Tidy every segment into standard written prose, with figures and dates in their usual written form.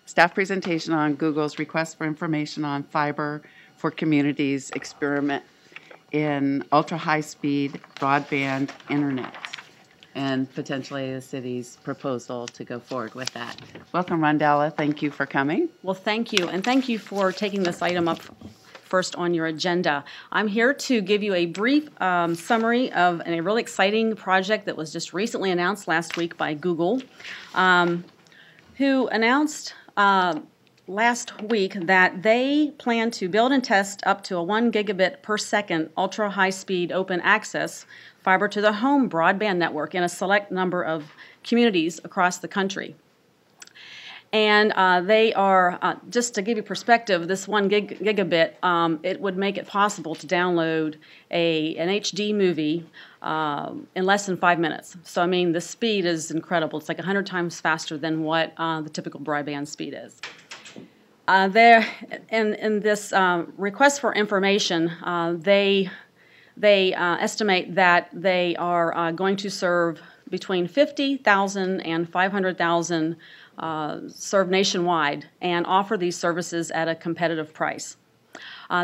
staff presentation on Google's request for information on fiber for communities experiment in ultra-high-speed broadband internet, and potentially the city's proposal to go forward with that. Welcome, Rondella. Thank you for coming. Well, thank you, and thank you for taking this item up first on your agenda. I'm here to give you a brief summary of a really exciting project that was just recently announced last week by Google, who announced last week that they plan to build and test up to a 1 gigabit per second ultra-high-speed open access fiber to the home broadband network in a select number of communities across the country. And they are, just to give you perspective, this 1 gigabit, it would make it possible to download an HD movie in less than 5 minutes. So, I mean, the speed is incredible. It's like 100 times faster than what the typical broadband speed is. In this request for information, they estimate that they are going to serve between 50,000 and 500,000 served nationwide and offer these services at a competitive price.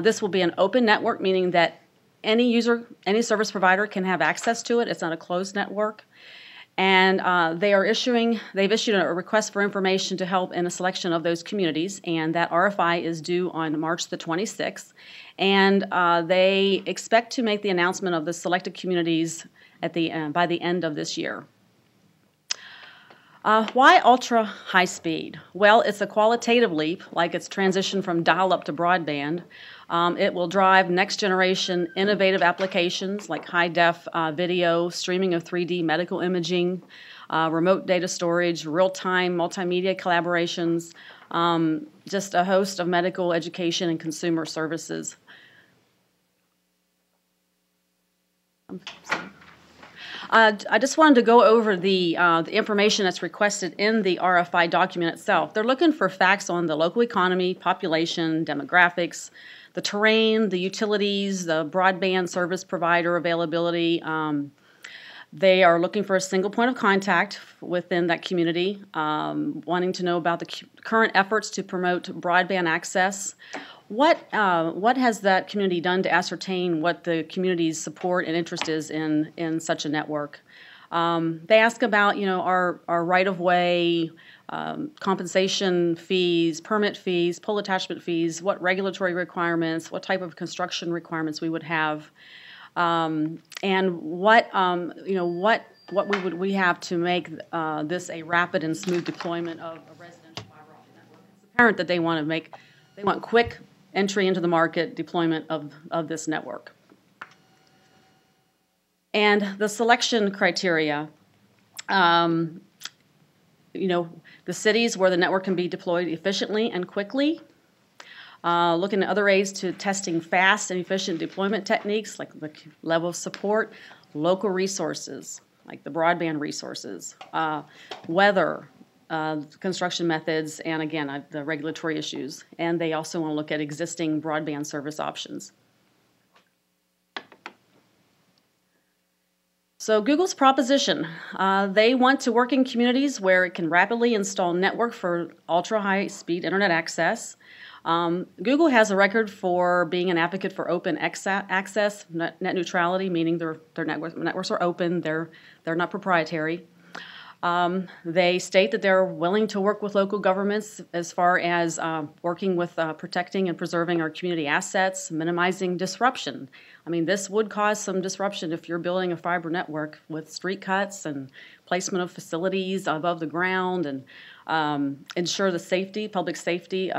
This will be an open network, meaning that any user, any service provider can have access to it. It's not a closed network. And they've issued a request for information to help in a selection of those communities, and that RFI is due on March the 26th. And they expect to make the announcement of the selected communities by the end of this year. Why ultra high speed? Well, it's a qualitative leap, like its transition from dial-up to broadband. It will drive next generation innovative applications like high-def video, streaming of 3D medical imaging, remote data storage, real-time multimedia collaborations, just a host of medical education and consumer services. I just wanted to go over the information that's requested in the RFI document itself. They're looking for facts on the local economy, population, demographics, the terrain, the utilities, the broadband service provider availability. They are looking for a single point of contact within that community, wanting to know about the current efforts to promote broadband access. What has that community done to ascertain what the community's support and interest is in such a network? They ask about, our right-of-way, compensation fees, permit fees, pole attachment fees, what regulatory requirements, what type of construction requirements we would have, and what we have to make this a rapid and smooth deployment of a residential fiber optic network. It's apparent that they want quick entry into the market deployment of this network. And the selection criteria, the cities where the network can be deployed efficiently and quickly, looking at other aids to testing fast and efficient deployment techniques like the level of support, local resources like the broadband resources, weather, construction methods, and again, the regulatory issues. And they also want to look at existing broadband service options. So Google's proposition, they want to work in communities where it can rapidly install network for ultra-high-speed internet access. Google has a record for being an advocate for open access, net neutrality, meaning their networks are open, they're not proprietary. They state that they're willing to work with local governments as far as working with protecting and preserving our community assets, minimizing disruption. I mean, this would cause some disruption if you're building a fiber network with street cuts and placement of facilities above the ground, and ensure the safety, public safety,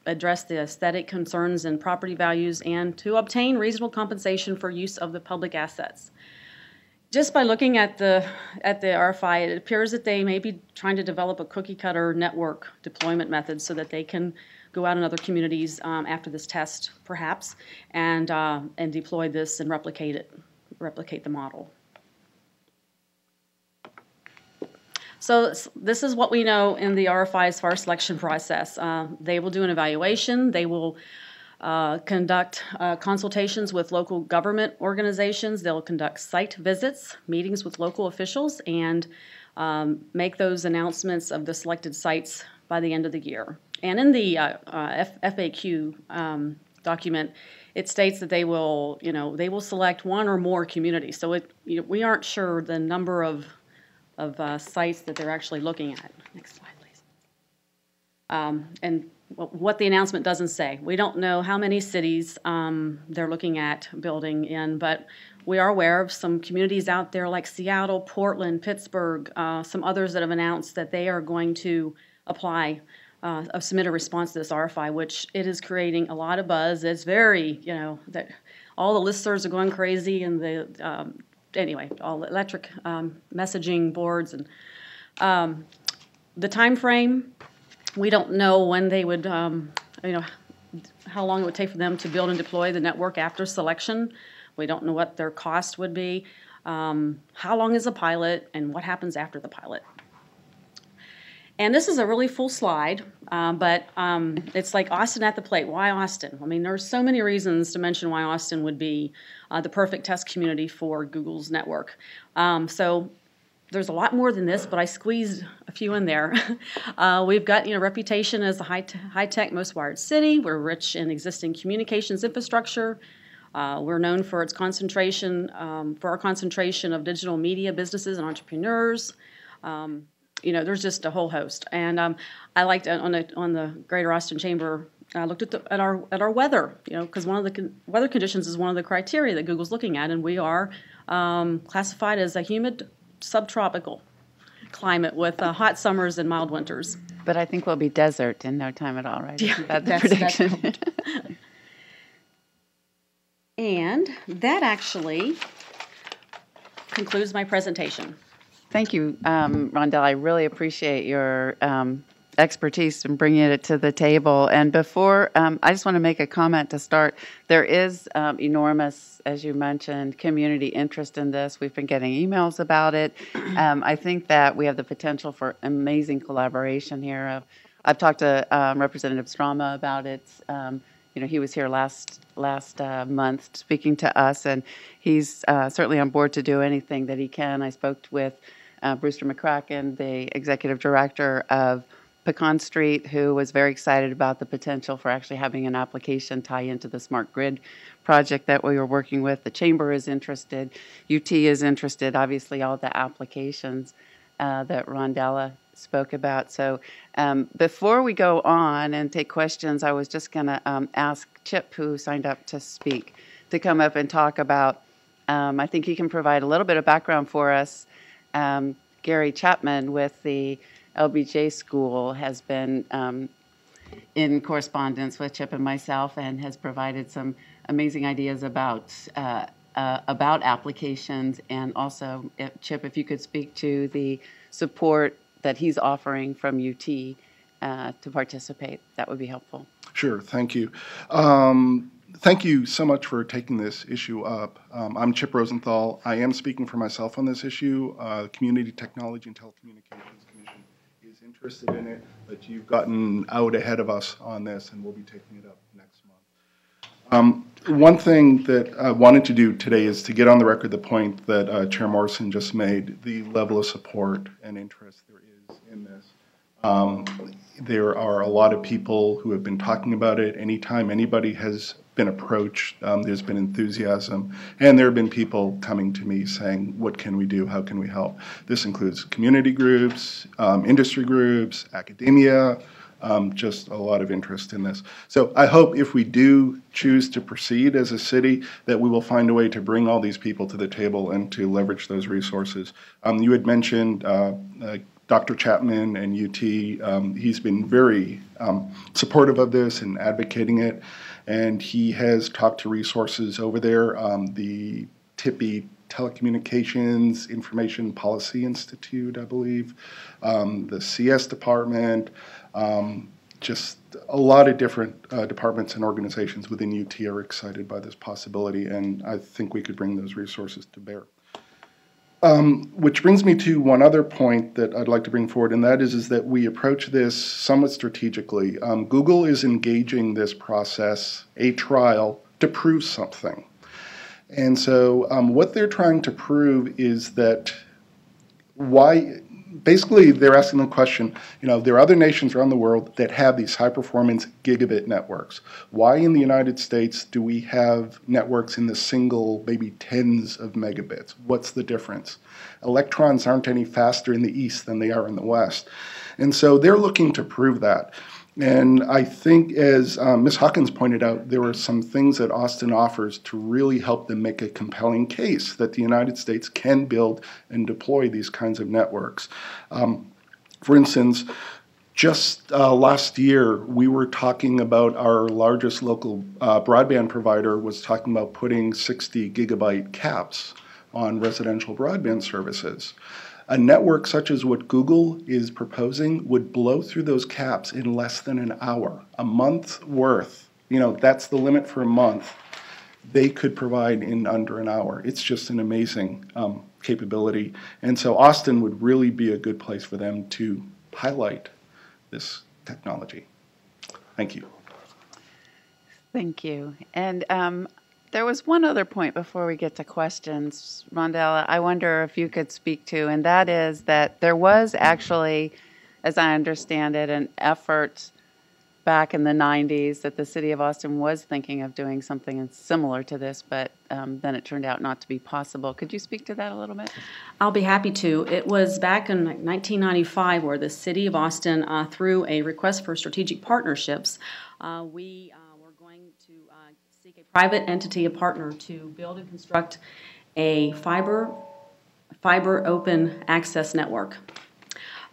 address the aesthetic concerns and property values, and to obtain reasonable compensation for use of the public assets. Just by looking at the RFI, it appears that they may be trying to develop a cookie-cutter network deployment method so that they can go out in other communities after this test, perhaps, and deploy this and replicate the model. So this is what we know in the RFI as far as selection process. They will do an evaluation. They will conduct consultations with local government organizations. They'll conduct site visits, meetings with local officials, and make those announcements of the selected sites by the end of the year. And in the FAQ document, it states that they will, they will select one or more communities. So we aren't sure the number of sites that they're actually looking at. Next slide, please. And what the announcement doesn't say. We don't know how many cities they're looking at building in, but we are aware of some communities out there like Seattle, Portland, Pittsburgh, some others that have announced that they are going to apply, submit a response to this RFI, which it is creating a lot of buzz. It's very, that all the listservs are going crazy, and anyway, all the electric messaging boards and the time frame. We don't know when they would, how long it would take for them to build and deploy the network after selection. We don't know what their cost would be. How long is a pilot, and what happens after the pilot? And this is a really full slide, but it's like Austin at the plate. Why Austin? I mean, there's so many reasons to mention why Austin would be the perfect test community for Google's network. So there's a lot more than this, but I squeezed a few in there. We've got reputation as a high-tech, most wired city. We're rich in existing communications infrastructure. We're known for its concentration, for our concentration of digital media businesses and entrepreneurs. There's just a whole host. And I liked on the Greater Austin Chamber. I looked at our weather, because one of the weather conditions is one of the criteria that Google's looking at, and we are classified as a humid subtropical climate with hot summers and mild winters. But I think we'll be desert in no time at all, right? Yeah, that's the prediction. And that actually concludes my presentation. Thank you, Rondell. I really appreciate your expertise in bringing it to the table. And before, I just want to make a comment to start. There is enormous, as you mentioned, community interest in this. We've been getting emails about it. I think that we have the potential for amazing collaboration here. I've talked to Representative Strama about it. He was here last month speaking to us, and he's certainly on board to do anything that he can. I spoke with Brewster McCracken, the executive director of Pecan Street, who was very excited about the potential for actually having an application tie into the smart grid project that we were working with. The Chamber is interested. UT is interested. Obviously, all the applications that Rondella spoke about. So before we go on and take questions, I was just going to ask Chip, who signed up to speak, to come up and talk about, I think he can provide a little bit of background for us. Gary Chapman with the LBJ School has been in correspondence with Chip and myself and has provided some amazing ideas about applications. And also, Chip, if you could speak to the support that he's offering from UT to participate, that would be helpful. Sure, thank you. Thank you so much for taking this issue up. I'm Chip Rosenthal. I am speaking for myself on this issue. The Community Technology and Telecommunications Commission is interested in it, but you've gotten out ahead of us on this, and we'll be taking it up next month. One thing that I wanted to do today is to get on the record the point that Chair Morrison just made, the level of support and interest there is in this. There are a lot of people who have been talking about it. Anytime anybody has been approached, there's been enthusiasm, and there have been people coming to me saying, what can we do, how can we help? This includes community groups, industry groups, academia, just a lot of interest in this. So I hope if we do choose to proceed as a city, that we will find a way to bring all these people to the table and to leverage those resources. You had mentioned Dr. Chapman and UT. He's been very supportive of this and advocating it, and he has talked to resources over there, the TIPI Telecommunications Information Policy Institute, I believe, the CS department, just a lot of different departments and organizations within UT are excited by this possibility, and I think we could bring those resources to bear. Which brings me to one other point that I'd like to bring forward, and that is that we approach this somewhat strategically. Google is engaging this process, a trial, to prove something. And so what they're trying to prove is that basically, they're asking the question, there are other nations around the world that have these high-performance gigabit networks. Why in the United States do we have networks in the single, maybe tens of megabits? What's the difference? Electrons aren't any faster in the East than they are in the West. And so they're looking to prove that. And I think, as Ms. Hawkins pointed out, there are some things that Austin offers to really help them make a compelling case that the United States can build and deploy these kinds of networks. For instance, just last year, we were talking about our largest local broadband provider was talking about putting 60 gigabyte caps on residential broadband services. A network such as what Google is proposing would blow through those caps in less than an hour. A month's worth, that's the limit for a month, they could provide in under an hour. It's just an amazing capability. And so Austin would really be a good place for them to highlight this technology. Thank you. Thank you. And there was one other point before we get to questions, Rondella, I wonder if you could speak to, and that is that there was actually, as I understand it, an effort back in the 90s that the city of Austin was thinking of doing something similar to this, but then it turned out not to be possible. Could you speak to that a little bit? I'll be happy to. It was back in 1995 where the city of Austin, through a request for strategic partnerships, we were going to seek a private entity, a partner, to build and construct a fiber open access network.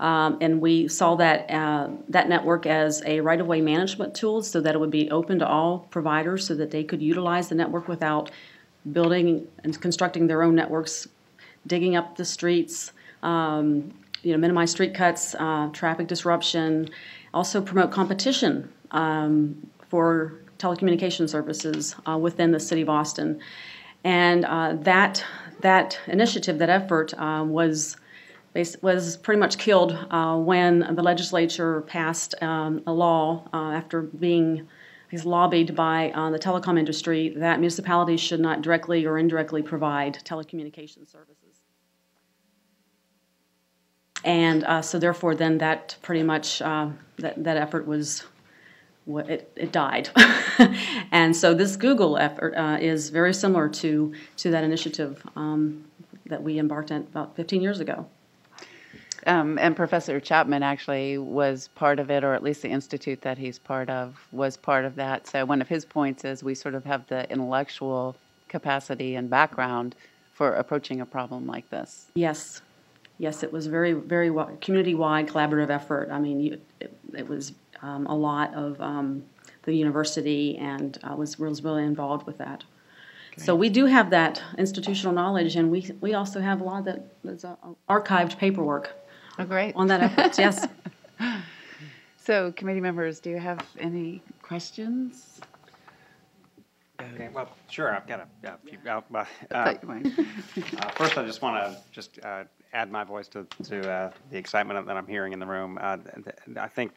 And we saw that that network as a right-of-way management tool so that it would be open to all providers so that they could utilize the network without building and constructing their own networks, digging up the streets, minimize street cuts, traffic disruption, also promote competition for telecommunication services within the city of Austin. And that initiative, that effort was pretty much killed when the legislature passed a law after being lobbied by the telecom industry that municipalities should not directly or indirectly provide telecommunication services. And so therefore then that pretty much, that effort was, it died. And so this Google effort is very similar to that initiative that we embarked on about 15 years ago. And Professor Chapman actually was part of it, or at least the institute that he's part of was part of that. So one of his points is we sort of have the intellectual capacity and background for approaching a problem like this. Yes. Yes, it was very, very community-wide collaborative effort. I mean, it was a lot of the university and was really involved with that. Okay. So we do have that institutional knowledge, and we also have a lot of that's archived paperwork. Oh, great. On that effort, yes. So, committee members, do you have any questions? Okay, well, sure. I've got a few. First, I just want to add my voice to the excitement that I'm hearing in the room. I think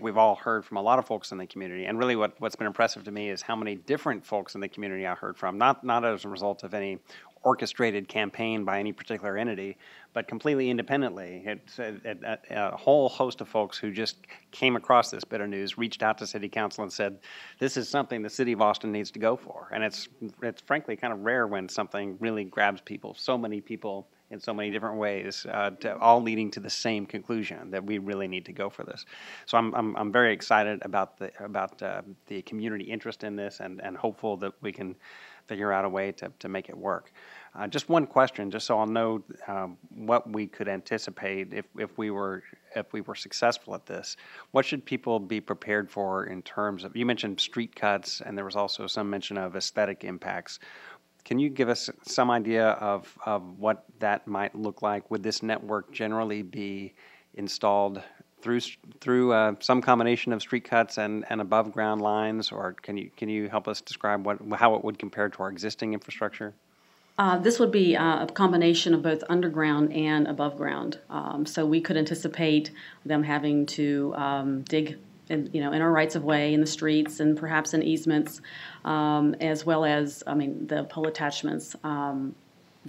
we've all heard from a lot of folks in the community, and really what's been impressive to me is how many different folks in the community I heard from. Not as a result of any orchestrated campaign by any particular entity, but completely independently. It's a whole host of folks who just came across this bit of news, reached out to City Council and said, this is something the City of Austin needs to go for. And it's frankly kind of rare when something really grabs people, so many people in so many different ways, all leading to the same conclusion that we really need to go for this. So I'm very excited about the community interest in this and hopeful that we can figure out a way to make it work. Just one question, just so I'll know what we could anticipate if we were successful at this. What should people be prepared for in terms of, you mentioned street cuts, and there was also some mention of aesthetic impacts. Can you give us some idea of what that might look like? Would this network generally be installed through some combination of street cuts and above ground lines, or can you help us describe how it would compare to our existing infrastructure? This would be a combination of both underground and above ground. So we could anticipate them having to dig in our rights of way in the streets and perhaps in easements, as well as, the pole attachments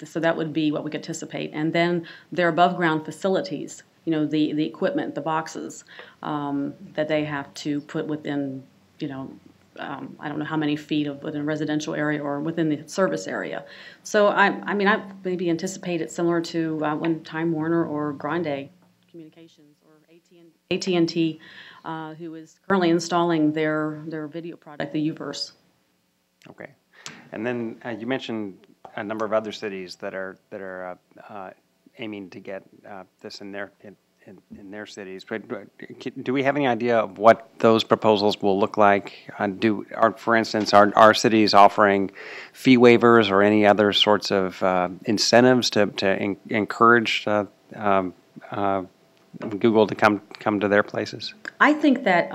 So that would be what we could anticipate. And then their above-ground facilities, the equipment, the boxes that they have to put within, I don't know how many feet of within a residential area or within the service area. So I maybe anticipate it similar to when Time Warner or Grande Communications or AT&T, who is currently installing their video product, the Uverse. Okay. And then you mentioned a number of other cities that are aiming to get this in their cities. But do we have any idea of what those proposals will look like? For instance, are cities offering fee waivers or any other sorts of incentives to encourage Google to come to their places? I think that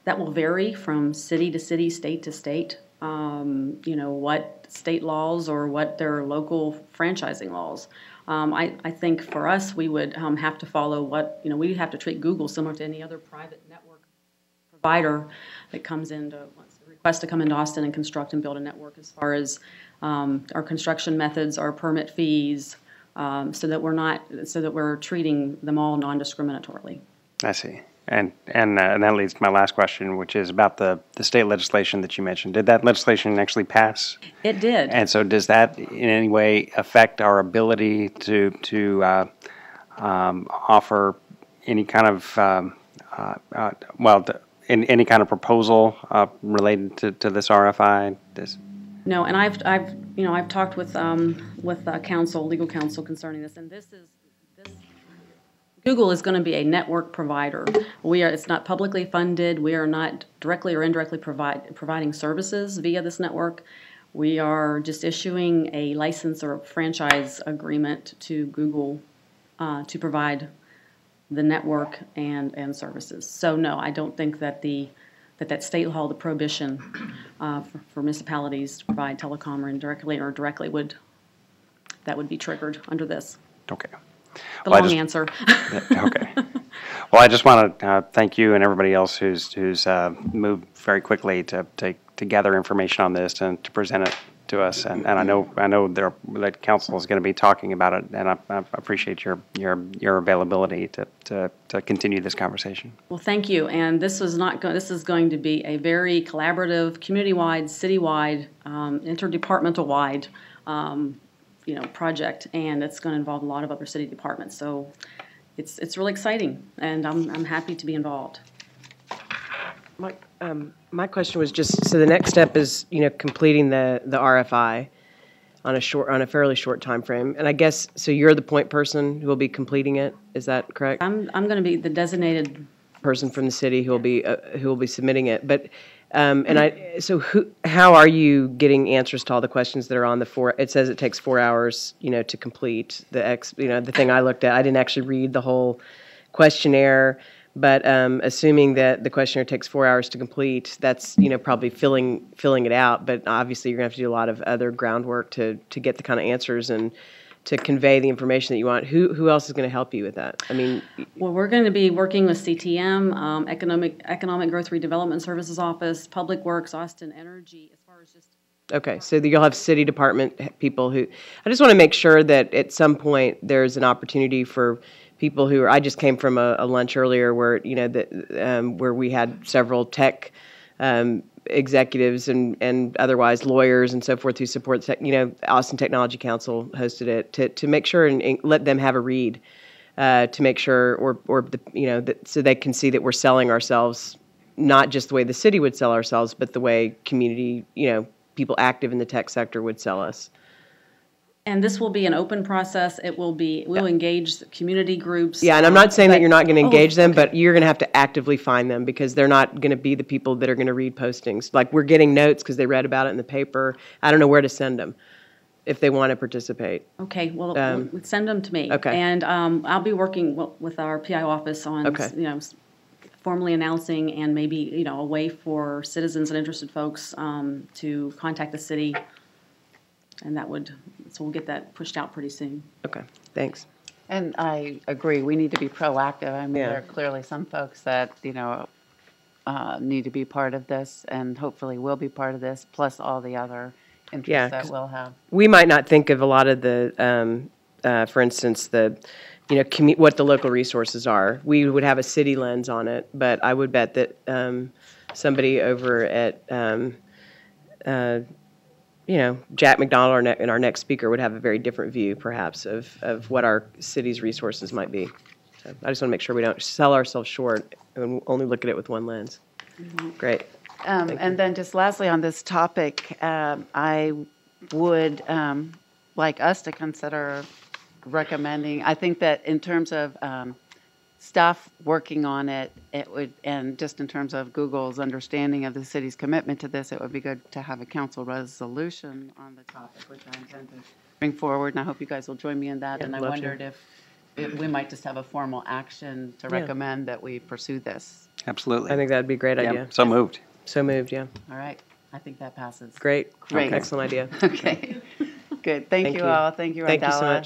that will vary from city to city, state to state. What state laws or what their local franchising laws. I think for us, we would have to follow we'd have to treat Google similar to any other private network provider that comes in to request to come into Austin and construct and build a network, as far as our construction methods, our permit fees, so that we're treating them all non-discriminatorily. I see. And that leads to my last question, which is about the state legislation that you mentioned. Did that legislation actually pass? It did. And so does that in any way affect our ability to offer any kind of any kind of proposal related to this RFI? No, and I've talked with legal counsel concerning this, and this Google is going to be a network provider. It's not publicly funded. We are not directly or indirectly providing services via this network. We are just issuing a license or a franchise agreement to Google to provide the network and services. So no, I don't think that that state law, the prohibition for municipalities to provide telecom or indirectly or directly would be triggered under this. Okay. The long answer. Okay. Well, I just want to thank you and everybody else who's moved very quickly to gather information on this and to present it to us. And I know that council is going to be talking about it, and I appreciate your availability to continue this conversation. Well, thank you. And this is going to be a very collaborative, community-wide, city-wide, interdepartmental-wide project, and it's going to involve a lot of other city departments. So it's really exciting, and I'm happy to be involved. My question was just, so the next step is completing the RFI on a fairly short time frame, and I guess so you're the point person who will be completing it. Is that correct? I'm going to be the designated person from the city who will be submitting it, but. How are you getting answers to all the questions that are on the it says it takes 4 hours, to complete the thing I looked at. I didn't actually read the whole questionnaire, but assuming that the questionnaire takes 4 hours to complete, that's, probably filling it out. But obviously you're gonna have to do a lot of other groundwork to get the kind of answers and to convey the information that you want. Who else is going to help you with that? I mean, well, we're going to be working with CTM, Economic Growth Redevelopment Services Office, Public Works, Austin Energy, as far as just. Okay, so you'll have city department people who. I just want to make sure that at some point there's an opportunity for people who. I just came from a lunch earlier where where we had several tech. Executives and otherwise lawyers and so forth who support Austin Technology Council hosted it to make sure and let them have a read to make sure so they can see that we're selling ourselves not just the way the city would sell ourselves, but the way community people active in the tech sector would sell us. And this will be an open process. We'll engage the community groups. Yeah, and I'm not saying that you're not going to engage them, but you're going to have to actively find them because they're not going to be the people that are going to read postings. Like we're getting notes because they read about it in the paper. I don't know where to send them if they want to participate. Okay, well, send them to me. Okay. And I'll be working with our PI office on, formally announcing and maybe, a way for citizens and interested folks to contact the city. And so we'll get that pushed out pretty soon. Okay, thanks. And I agree, we need to be proactive. I mean, there are clearly some folks that, need to be part of this and hopefully will be part of this, plus all the other interests 'cause that we'll have. we might not think of a lot of the, for instance, the, what the local resources are. We would have a city lens on it, but I would bet that somebody over at, Jack McDonald, and our next speaker, would have a very different view, perhaps, of what our city's resources might be. So I just want to make sure we don't sell ourselves short and only look at it with one lens. Great. And then just lastly on this topic, I would like us to consider recommending, I think that in terms of staff working on it, it would, and just in terms of Google's understanding of the city's commitment to this, it would be good to have a council resolution on the topic, which I intend to bring forward, and I hope you guys will join me in that. Yeah, And I love to. wondered if we might just have a formal action to Yeah. recommend that we pursue this. Absolutely. I think that'd be a great Yeah, idea. so moved. So moved, yeah. All right, I think that passes. Great. Great. Excellent idea. Okay, good. Thank Thank you you. all. Thank you, Thank you so Rondella. much.